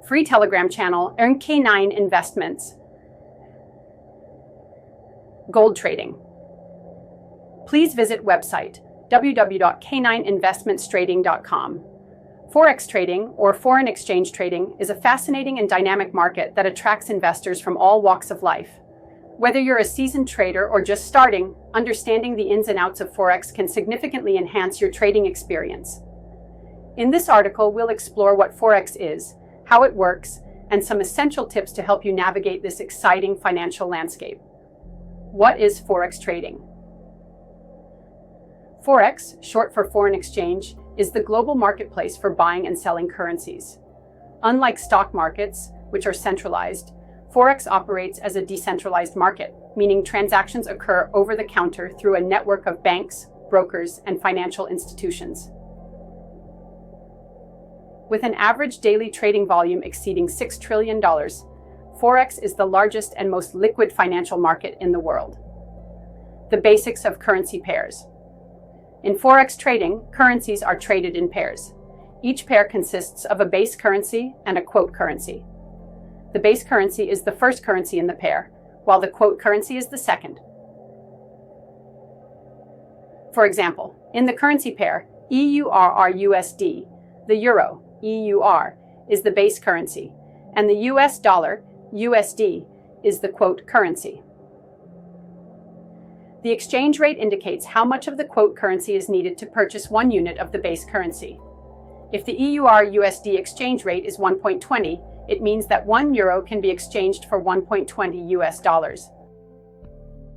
Free Telegram channel, earn K9 investments. Gold trading. Please visit website www.k9investmentstrading.com. Forex trading, or foreign exchange trading, is a fascinating and dynamic market that attracts investors from all walks of life. Whether you're a seasoned trader or just starting, understanding the ins and outs of Forex can significantly enhance your trading experience. In this article, we'll explore what Forex is, how it works, and some essential tips to help you navigate this exciting financial landscape. What is Forex trading? Forex, short for foreign exchange, is the global marketplace for buying and selling currencies. Unlike stock markets, which are centralized, Forex operates as a decentralized market, meaning transactions occur over the counter through a network of banks, brokers, and financial institutions. With an average daily trading volume exceeding $6 trillion, Forex is the largest and most liquid financial market in the world. The basics of currency pairs. In Forex trading, currencies are traded in pairs. Each pair consists of a base currency and a quote currency. The base currency is the first currency in the pair, while the quote currency is the second. For example, in the currency pair EUR/USD, the euro, EUR, is the base currency, and the US dollar, USD, is the quote currency. The exchange rate indicates how much of the quote currency is needed to purchase 1 unit of the base currency. If the EUR/USD exchange rate is 1.20, it means that 1 euro can be exchanged for 1.20 US dollars.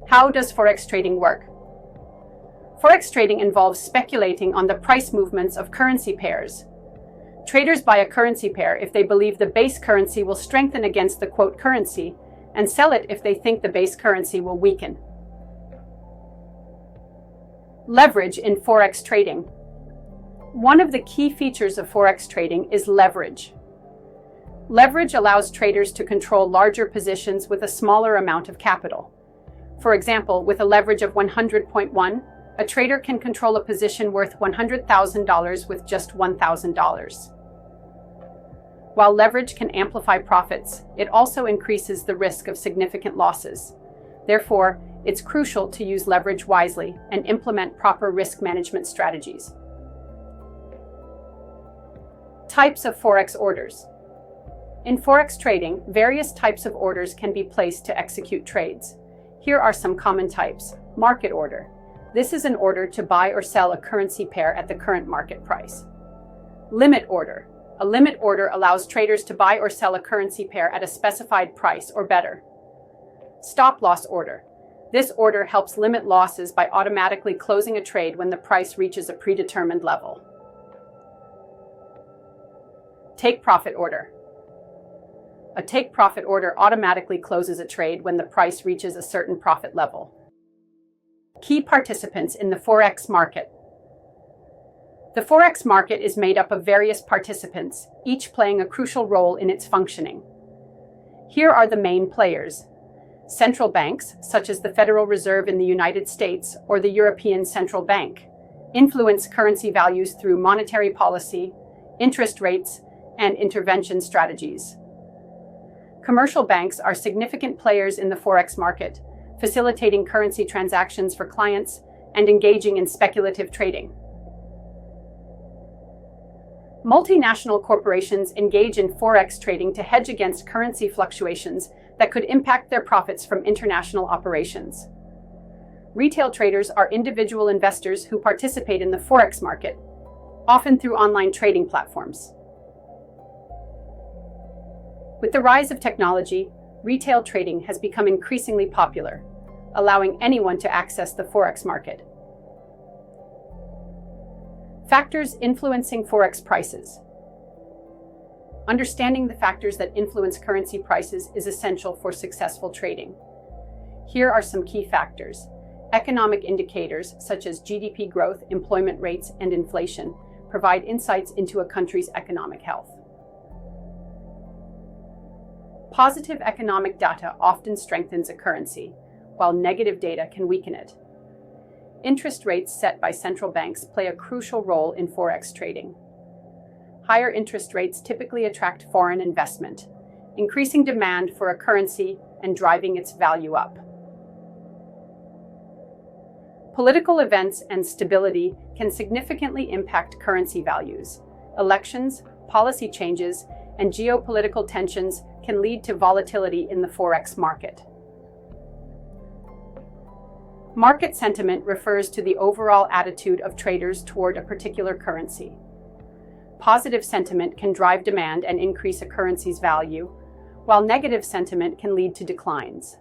How does Forex trading work? Forex trading involves speculating on the price movements of currency pairs. Traders buy a currency pair if they believe the base currency will strengthen against the quote currency, and sell it if they think the base currency will weaken. Leverage in Forex trading. One of the key features of Forex trading is leverage. Leverage allows traders to control larger positions with a smaller amount of capital. For example, with a leverage of 100.1, a trader can control a position worth $100,000 with just $1,000. While leverage can amplify profits, it also increases the risk of significant losses. Therefore, it's crucial to use leverage wisely and implement proper risk management strategies. Types of Forex orders. In Forex trading, various types of orders can be placed to execute trades. Here are some common types. Market order. This is an order to buy or sell a currency pair at the current market price. Limit order. A limit order allows traders to buy or sell a currency pair at a specified price or better. Stop loss order. This order helps limit losses by automatically closing a trade when the price reaches a predetermined level. Take profit order. A take profit order automatically closes a trade when the price reaches a certain profit level. Key participants in the Forex market. The Forex market is made up of various participants, each playing a crucial role in its functioning. Here are the main players. Central banks, such as the Federal Reserve in the United States or the European Central Bank, influence currency values through monetary policy, interest rates, and intervention strategies. Commercial banks are significant players in the Forex market, facilitating currency transactions for clients and engaging in speculative trading. Multinational corporations engage in Forex trading to hedge against currency fluctuations that could impact their profits from international operations. Retail traders are individual investors who participate in the Forex market, often through online trading platforms. With the rise of technology, retail trading has become increasingly popular, allowing anyone to access the Forex market. Factors influencing Forex prices. Understanding the factors that influence currency prices is essential for successful trading. Here are some key factors. Economic indicators such as GDP growth, employment rates, and inflation provide insights into a country's economic health. Positive economic data often strengthens a currency, while negative data can weaken it. Interest rates set by central banks play a crucial role in Forex trading. higher interest rates typically attract foreign investment, increasing demand for a currency and driving its value up. Political events and stability can significantly impact currency values. Elections, policy changes, and geopolitical tensions can lead to volatility in the Forex market. Market sentiment refers to the overall attitude of traders toward a particular currency. Positive sentiment can drive demand and increase a currency's value, while negative sentiment can lead to declines.